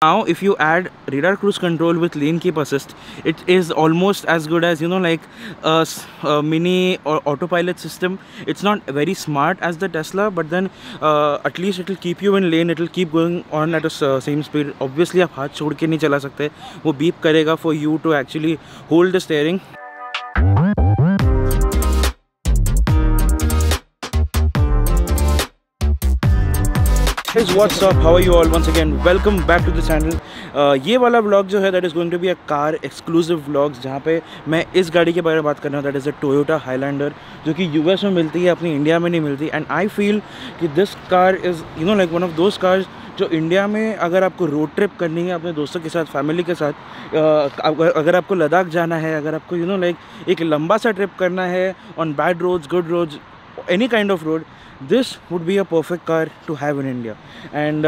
Now if you add radar cruise control with lane keep assist, it is almost as good as, you know, like a mini or autopilot system. It's not very smart as the Tesla, but then at least it will keep you in lane. It will keep going on at a same speed. Obviously आप हाथ छोड़ के नहीं चला सकते, वो beep करेगा for you to actually hold the steering. Guys, what's up? How are you all? Once again, welcome back to the channel. ये वाला व्लॉग जो है that is going to be a car exclusive vlogs, जहाँ पे मैं इस गाड़ी के बारे में बात कर रहा हूँ. that is a Toyota Highlander, जो कि US में मिलती है, अपनी इंडिया में नहीं मिलती. And I feel कि this car is, you know, like one of those cars जो इंडिया में अगर आपको रोड ट्रिप करनी है अपने दोस्तों के साथ, फैमिली के साथ, अगर आपको लद्दाख जाना है, अगर आपको, you know, like एक लंबा सा ट्रिप करना है on bad roads, good roads, any kind of road, this would be a perfect car to have in India. And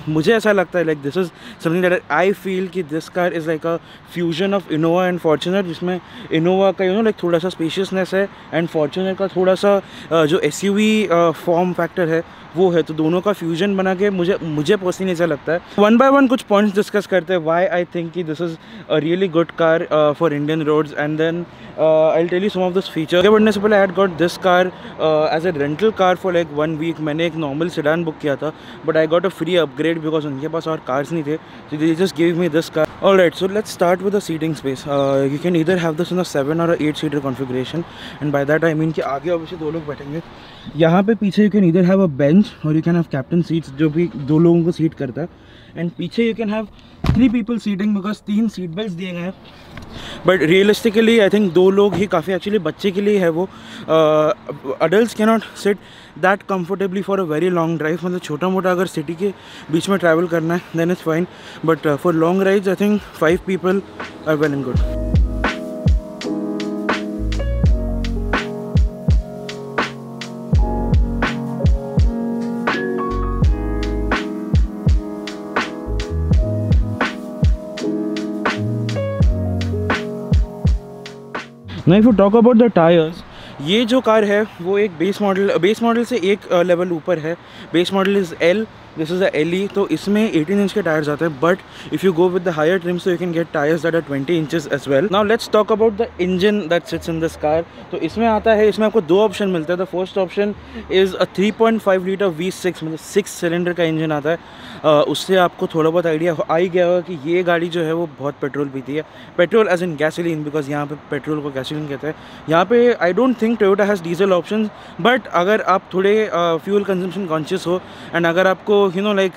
मुझे ऐसा लगता है like this is something that I feel कि this car is like a fusion of Innova and Fortuner, जिसमें Innova का, you know, like थोड़ा सा spaciousness है and Fortuner का थोड़ा सा जो SUV फॉर्म फैक्टर है वो है. तो दोनों का फ्यूजन बना के मुझे पर्सनली ऐसा लगता है. वन बाय वन कुछ पॉइंट्स डिस्कस करते हैं व्हाई आई थिंक कि this is a really good car for Indian roads, and then I will tell you some of this feature. आगे बढ़ने से पहले I had got this car as a rental car for like 1 week. मैंने एक normal sedan book किया था, but I got a free upgrade because उनके पास और कार्स नहीं थे, so they just gave me this car. Alright, so let's start with the seating space. You can either have this in a 7 or a 8 seater configuration, and by that I mean कि आगे obviously दो लोग बैठेंगे. यहाँ पे पीछे you can either have a bench or you can have captain seats, जो भी दो लोगों को सीट करता है. एंड पीछे you can have 3 people seating because 3 seat belt दिए गए हैं. बट रियलिस्टिकली आई थिंक 2 लोग ही काफ़ी, एक्चुअली बच्चे के लिए है वो. Adult can not sit that comfortably for a very long drive. मतलब छोटा मोटा अगर सिटी के बीच में ट्रैवल करना है then it's fine, but for long rides I think 5 people are well and good. Now if you talk about the tires, ये जो कार है वो एक बेस मॉडल से एक लेवल ऊपर है. Base model is L, this is a LE. तो इसमें 18 इंच के टायर्स आते हैं, but if you go with the higher trim so you can get tyres that are 20 inches as well. Now let's talk about the engine that sits in this car. तो इसमें आता है, इसमें आपको 2 option मिलते हैं. The first option is a 3.5 litre V6, मतलब 6 cylinder का इंजन आता है. उससे आपको थोड़ा बहुत आइडिया आ ही गया होगा कि ये गाड़ी जो है वो बहुत पेट्रोल पीती है. Petrol as in gasoline, because यहाँ पे पेट्रोल को गैसोलीन कहते हैं. यहाँ पे I don't think Toyota has diesel option, but अगर आप थोड़े फ्यूल कंजम्पशन कॉन्शियस हो एंड अगर आपको, यू नो, लाइक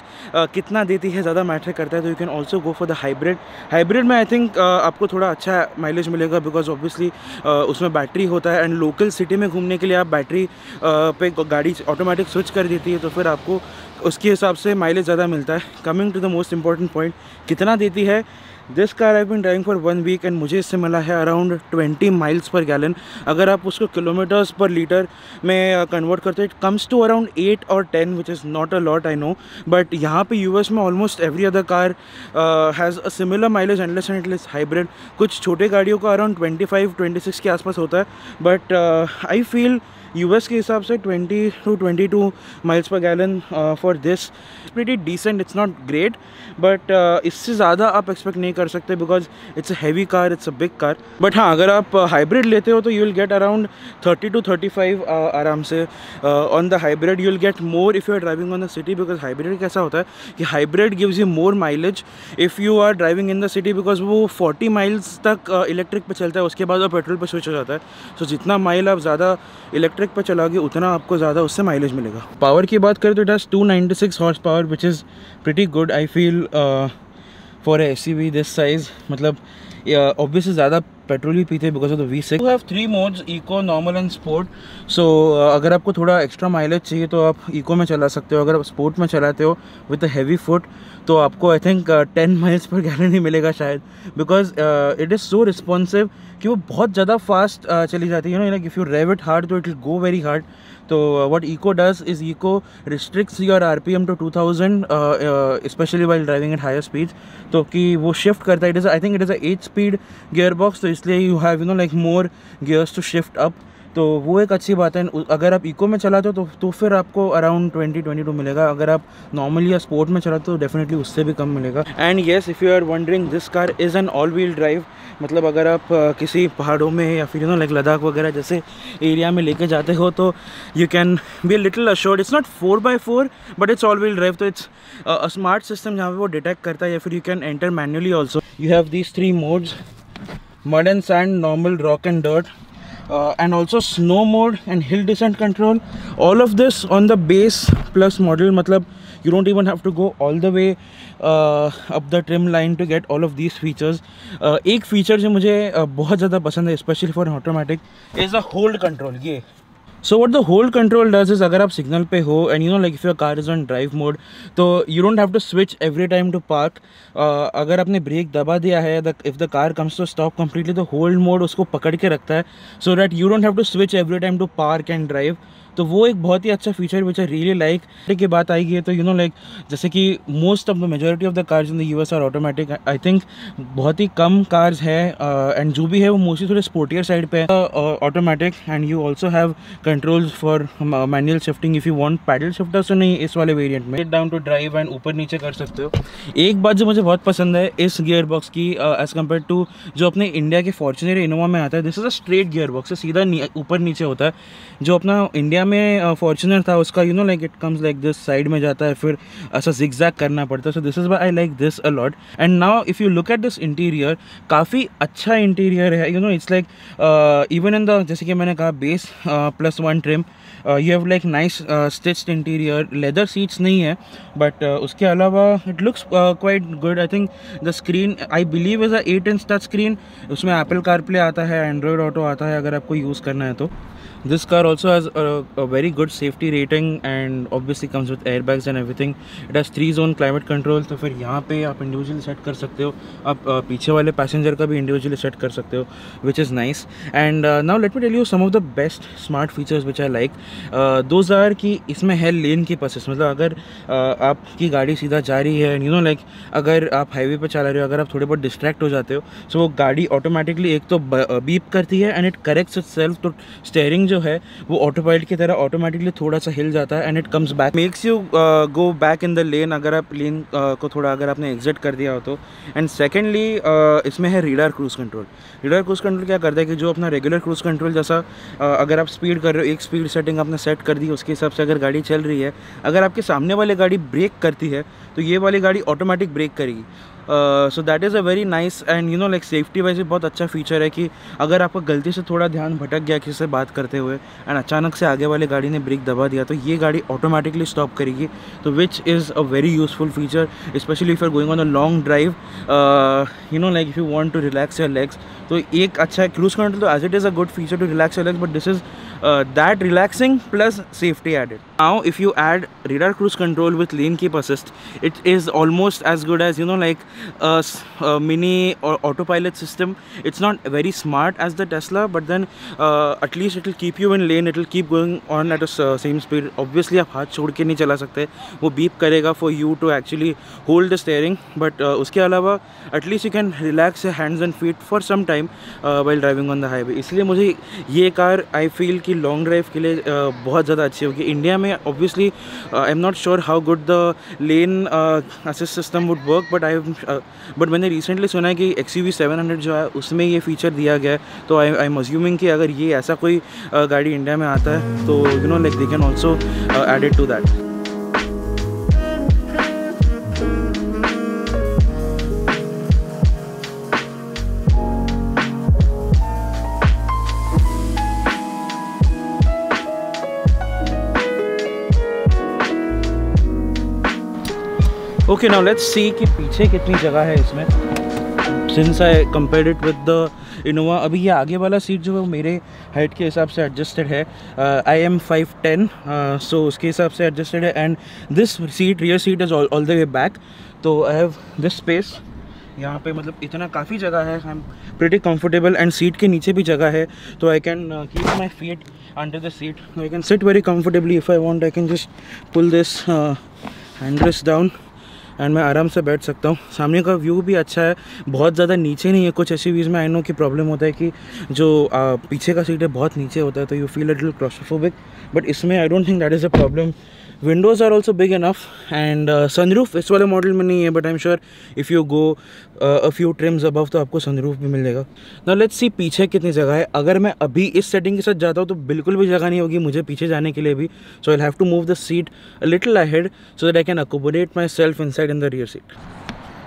कितना देती है ज़्यादा मैटर करता है, तो you can also go for the hybrid में आई थिंक आपको थोड़ा अच्छा माइलेज मिलेगा बिकॉज ऑब्वियसली उसमें बैटरी होता है एंड लोकल सिटी में घूमने के लिए आप बैटरी पे गाड़ी ऑटोमेटिक स्विच कर देती है, तो फिर आपको उसके हिसाब से माइलेज ज़्यादा मिलता है. Coming to the most important point, कितना देती है this car. I been driving for 1 week and मुझे इससे मिला है अराउंड 20 माइल्स पर गैलन. अगर आप उसको किलोमीटर्स पर लीटर में कन्वर्ट करते हो, इट कम्स टू अराउंड 8 और 10, which is not a lot I know. But यहाँ पे यूएस में almost every other car has a similar mileage unless and it is hybrid. कुछ छोटे गाड़ियों का अराउंड 25-26 के आसपास होता है, बट आई फील यूएस के हिसाब से 20 to 22 माइल्स पर gallon for this pretty decent. It's not great, but इससे ज़्यादा आप एक्सपेक्ट नहीं कर सकते because it's a heavy car, it's a big car. But हाँ, अगर आप हाइब्रिड लेते हो तो you will get around 30 to 35 आराम से on the hybrid. You will get more if you are driving on the city, because hybrid कैसा होता है कि hybrid gives you more mileage if you are driving in the city, because वो 40 miles तक electric पे चलता है, उसके बाद वो पेट्रोल पे स्विच हो जाता है. सो जितना माइल आप ज़्यादा इलेक्ट्रिक पे चलाओगे उतना आपको ज़्यादा उससे माइलेज मिलेगा. पावर की बात करें तो it has 296 horse power, which is pretty good I feel for a SUV this size. मतलब ऑब्वियसली ज़्यादा पेट्रोल ही पीते हैं because of the V6. You have 3 modes, eco, normal and sport. So अगर आपको थोड़ा एक्स्ट्रा माइलेज चाहिए तो आप इको में चला सकते हो. अगर आप स्पोर्ट में चलाते हो विद अ हैवी फुट तो आपको आई थिंक 10 माइल्स पर गैलन ही मिलेगा शायद, because it is so responsive कि वो बहुत ज़्यादा फास्ट चली जाती है. You know, like if you rev it hard तो it will go very hard. तो what eco does is eco restricts your RPM to 2000 especially while driving at higher speeds. तो कि वो shift करता है. I think it is a 8 speed gearbox, तो इसलिए you have, you know, like more gears to shift up तो वो एक अच्छी बात है। अगर आप इको में चलाते हो तो फिर आपको अराउंड 20-22 मिलेगा। अगर आप नॉर्मली या स्पोर्ट में चलाते हो तो डेफिनेटली उससे भी कम मिलेगा। And yes, if you are wondering, this car is an all wheel drive. मतलब अगर आप किसी पहाड़ों में या फिर लाइक लद्दाख वगैरह जैसे एरिया में लेके जाते हो तो you can be little assured. It's not 4x4 but it's all wheel drive, तो इट्स अ स्मार्ट सिस्टम जहाँ पे वो डिटेक्ट करता है। या फिर you can enter manually also. You have these 3 modes: mud and sand, normal, rock and dirt, and also snow mode and hill descent control. All of this on the base plus model. मतलब you don't even have to go all the way up the trim line to get all of these features. एक feature जो मुझे बहुत ज़्यादा पसंद है especially for an automatic is the hold control. ये So what the hold control does is, अगर आप सिग्नल पे हो and like if your car is on drive mode, तो you don't have to switch every time to park. अगर आपने break दबा दिया है, if the car comes to stop completely, तो hold mode उसको पकड़ के रखता है so that you don't have to switch every time to park and drive. तो वो एक बहुत ही अच्छा feature which I really like. की बात आएगी है तो लाइक जैसे कि most of the majority of the cars in the US are automatic. I think बहुत ही कम कार्स है एंड जो भी है वो मोस्टली थोड़े स्पोर्टियर साइड पे है automatic. And you also have controls for manual shifting if you want. Pedal shifter तो नहीं इस वाले वेरिएंट में, डाउन टू ड्राइव एंड ऊपर नीचे कर सकते हो। एक बात जो मुझे बहुत पसंद है इस गियर बॉक्स की एज़ कम्पेयर टू जो अपने इंडिया के फॉर्च्यूनर इनोवा में आता है, this is a straight gear box, सीधा ऊपर नीचे होता है। जो अपना इंडिया में फॉर्च्यूनर था उसका like it comes like this, side में जाता है, फिर ऐसा जिगजैग करना पड़ता है। सो this is why I like this a lot. And now if you look at this interior, काफ़ी अच्छा इंटीरियर है। It's like even in the, जैसे कि मैंने कहा, base +1 trim, you have like nice stitched interior. Leather seats नहीं है but उसके अलावा it looks quite good. I think the screen I believe is a 8 inch touch screen. उसमें Apple CarPlay आता है, एंड्रॉयड ऑटो आता है अगर आपको यूज़ करना है तो। This car also has a very good safety rating and obviously comes with airbags and everything. It has 3-zone climate control, तो फिर यहाँ पे आप इंडिविजुअली सेट कर सकते हो। आप पीछे वाले पैसेंजर का भी इंडिविजुअली सेट कर सकते हो, which is nice. And now let me tell you some of the best smart features which I like. Those are कि इसमें है लेन की असिस्ट। मतलब अगर आपकी गाड़ी सीधा जा रही है and लाइक अगर आप हाईवे पर चला रहे हो, अगर आप थोड़े बहुत डिस्ट्रैक्ट हो जाते हो, सो वो गाड़ी ऑटोमेटिकली एक तो बीप करती है एंड इट करेक्ट्स इटसेल्फ। तो स्टेयरिंग जो है वो ऑटो पायलट की तरह ऑटोमेटिकली थोड़ा सा हिल जाता है and it comes back, makes you go back in the lane अगर आप लेन को थोड़ा अगर आपने एग्जिट कर दिया हो तो। एंड सेकेंडली इसमें है reader cruise control. Reader cruise control क्या करता है कि जो अपना रेगुलर क्रूज कंट्रोल जैसा अगर आप स्पीड कर रहे हो, एक स्पीड सेटिंग आपने सेट कर दी, उसके हिसाब से अगर गाड़ी चल रही है, अगर आपके सामने वाली गाड़ी ब्रेक करती है तो ये वाली गाड़ी ऑटोमेटिक ब्रेक करेगी। So that is a very nice and like safety wise भी बहुत अच्छा फीचर है कि अगर आपका गलती से थोड़ा ध्यान भटक गया किसी से बात करते हुए एंड अचानक से आगे वाले गाड़ी ने ब्रेक दबा दिया तो ये गाड़ी ऑटोमेटिकली स्टॉप करेगी। तो which is a very useful feature specially if you are going on a long drive, like if you want to relax your legs. तो एक अच्छा है क्रूज कंट्रोल, तो as it is a good feature to relax your legs, but this is that relaxing plus safety added. Now if you add radar cruise control with lane keep assist, it is almost as good as like a mini or autopilot system. It's not very smart as the Tesla, but then at least it will keep you in lane, it will keep going on at a same speed. Obviously आप हाथ छोड़ के नहीं चला सकते, वो beep करेगा for you to actually hold the steering, but उसके अलावा at least you can relax your hands and feet for some time while driving on the highway. इसलिए मुझे ये कार I feel कि लॉन्ग ड्राइव के लिए बहुत ज़्यादा अच्छी होगी। इंडिया में obviously I am not sure how good the lane assist system would work, but मैंने रिसेंटली सुना है कि XUV 700 जो है उसमें ये फीचर दिया गया है। तो आई एम अज्यूमिंग कि अगर ये ऐसा कोई गाड़ी इंडिया में आता है तो like they can also add it to that. Okay, now let's see कि पीछे कितनी जगह है इसमें। Since I compared it with the Innova, अभी ये आगे वाला सीट जो है वो मेरे हाइट के हिसाब से एडजस्टेड है। आई एम 5'10", सो उसके हिसाब से एडजस्टेड है। And this seat, rear seat is all the way back, तो आई हैव दिस स्पेस यहाँ पे, मतलब इतना काफ़ी जगह है। I am pretty comfortable and seat के नीचे भी जगह है, तो I can keep my feet under the seat, I can sit very comfortably. If I want I can just pull this hand rest down and मैं आराम से बैठ सकता हूँ। सामने का व्यू भी अच्छा है, बहुत ज़्यादा नीचे नहीं है। कुछ एसयूवीज़ में आई नो कि प्रॉब्लम होता है कि जो पीछे का सीट है बहुत नीचे होता है, तो you feel a little claustrophobic, but इसमें I don't think that is a problem. Windows are also big enough and sunroof इस वाले मॉडल में नहीं है, but I am sure if you go a few trims above तो आपको sunroof भी मिल जाएगा। नाउ लेट्स सी पीछे कितनी जगह है। अगर मैं अभी इस सेटिंग के साथ जाता हूँ तो बिल्कुल भी जगह नहीं होगी मुझे पीछे जाने के लिए भी, so I have to move the seat a little ahead so that I can accommodate myself inside in the rear seat.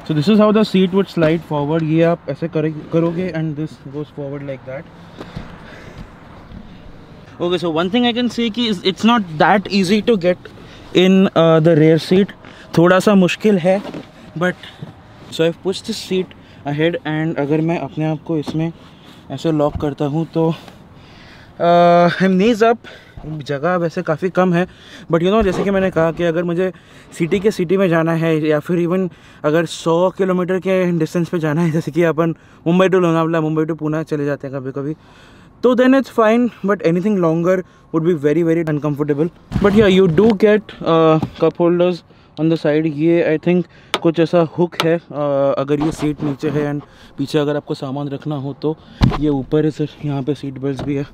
So this is how the seat would slide forward. ये आप ऐसे करोगे and this goes forward like that. Okay, so one thing I can say कि it's not that easy to get in the rear seat. थोड़ा सा मुश्किल है, but so I've pushed this seat ahead and अगर मैं अपने आप को इसमें ऐसे लॉक करता हूँ तो I'm knees up। जगह वैसे काफ़ी कम है, बट यू नो जैसे कि मैंने कहा कि अगर मुझे सिटी में जाना है या फिर इवन अगर 100 किलोमीटर के डिस्टेंस पे जाना है, जैसे कि अपन मुंबई टू लोनावला, मुंबई टू पुणे चले जाते हैं कभी कभी, तो then it's fine, but anything longer would be very very uncomfortable. But yeah you do get cup holders on the side. ये आई थिंक कुछ ऐसा हुक है, अगर ये सीट नीचे है एंड पीछे अगर आपको सामान रखना हो तो ये ऊपर है सर, यहाँ पे सीट बेल्ट भी है।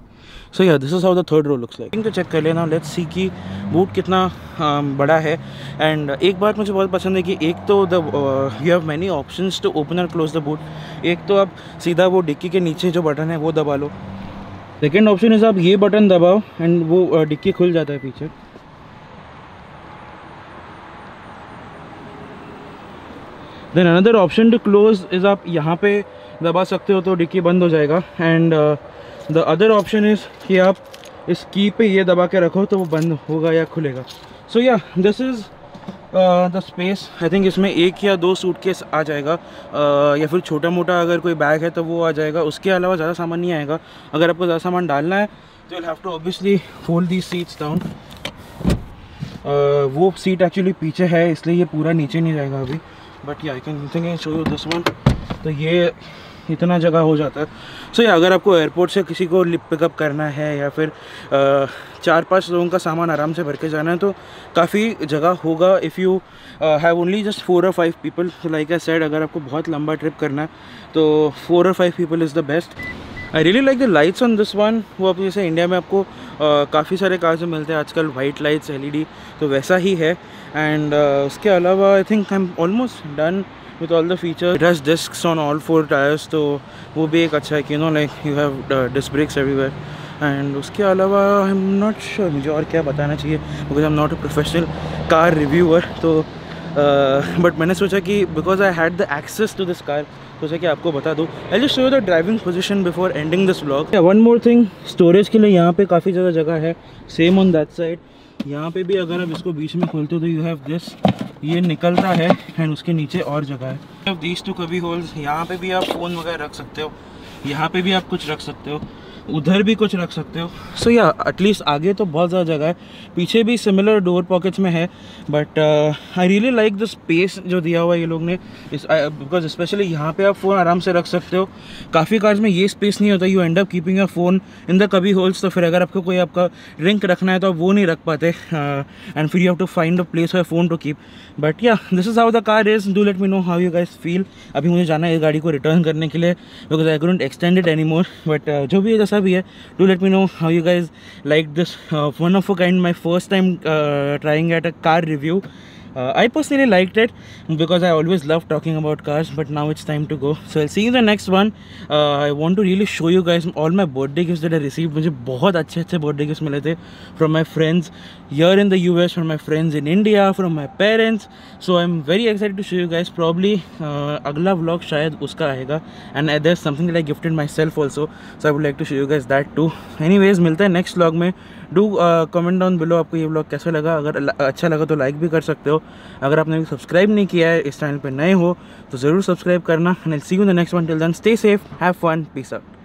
So yeah this is how the third row looks like. तो चेक कर लेना, लेट्स सी कि बूट कितना बड़ा है। एंड एक बात मुझे बहुत पसंद है कि एक तो the you have many options to open and close the boot. एक तो आप सीधा वो डिक्की के नीचे जो बटन है वो दबा लो, सेकेंड ऑप्शन इज़ आप ये बटन दबाओ एंड वो डिक्की खुल जाता है पीछे। Then another option to close is आप यहाँ पे दबा सकते हो तो डिक्की बंद हो जाएगा। And the other option is कि आप इस की पे ये दबा के रखो तो वो बंद होगा या खुलेगा। सो yeah this is the space. I think इसमें एक या दो सूटकेस आ जाएगा, या फिर छोटा मोटा अगर कोई बैग है तो वो आ जाएगा। उसके अलावा ज़्यादा सामान नहीं आएगा। अगर आपको ज़्यादा सामान डालना है तो you have to obviously fold these seats down. वो सीट एक्चुअली पीछे है इसलिए ये पूरा नीचे नहीं जाएगा अभी, बट या I can show you this one. तो ये इतना जगह हो जाता है। सो या अगर आपको एयरपोर्ट से किसी को पिकअप करना है या फिर 4-5 लोगों का सामान आराम से भर के जाना है तो काफ़ी जगह होगा। If you have only just 4 or 5 people, तो लाइक आई सेड अगर आपको बहुत लंबा ट्रिप करना है तो 4 or 5 people is the best. I really like the lights on this one. वो आप जैसे इंडिया में आपको काफ़ी सारे कार्स में मिलते हैं आजकल, वाइट लाइट्स LED, तो वैसा ही है। एंड उसके अलावा I think I am almost done with all the features. It has discs on all 4 tires, तो वो भी एक अच्छा है कि like you have disc brakes everywhere. And उसके अलावा I'm not sure मुझे और क्या बताना चाहिए because I'm not a professional car reviewer। तो but मैंने सोचा कि because I had the access to this car, सोचा कि आपको बता दूँ। I'll just show you the driving position before ending this vlog. Yeah, one more thing, storage के लिए यहाँ पे काफ़ी ज़्यादा जगह है। Same on that side. यहाँ पे भी अगर आप इसको बीच में खोलते हो तो you have this, ये निकलता है एंड उसके नीचे और जगह है। अब these two कभी होल्स, यहाँ पे भी आप फ़ोन वगैरह रख सकते हो, यहाँ पे भी आप कुछ रख सकते हो, उधर भी कुछ रख सकते हो। सो या एटलीस्ट आगे तो बहुत ज़्यादा जगह है, पीछे भी सिमिलर डोर पॉकेट्स में है, but I really like the space जो दिया हुआ है ये लोग ने, बिकॉज स्पेशली यहाँ पे आप फ़ोन आराम से रख सकते हो। काफ़ी कार्स में ये स्पेस नहीं होता, you and up keeping your phone in the कभी होल्स। तो फिर अगर आपको कोई आपका ड्रिंक रखना है तो आप वो नहीं रख पाते एंड फिर you have to find a place for phone to keep. But yeah this is how the car is. Do let me know how you guys feel. अभी मुझे जाना है इस गाड़ी को रिटर्न करने के लिए because I couldn't extend it any more, but जो भी है जैसा भी है, do let me know how you guys like this one of a kind my first time trying at a car review. I personally liked it because I always love talking about cars, but now it's time to go. So I'll see you in the next one. I want to really show you guys all my birthday gifts that I received. मुझे बहुत अच्छे birthday gifts मिले थे from my friends here in the US, from my friends in India, from my parents. So I'm very excited to show you guys. Probably अगला vlog शायद उसका आएगा, and there's something that I gifted myself also. So I would like to show you guys that too. Anyways, मिलते हैं next vlog में. Do comment down below आपको ये vlog कैसा लगा। अगर अच्छा लगा तो लाइक भी कर सकते हो। अगर आपने सब्सक्राइब नहीं किया है, इस चैनल पे नए हो तो ज़रूर सब्सक्राइब करना। And I will see you in the next one. Till then stay safe, have fun, peace out.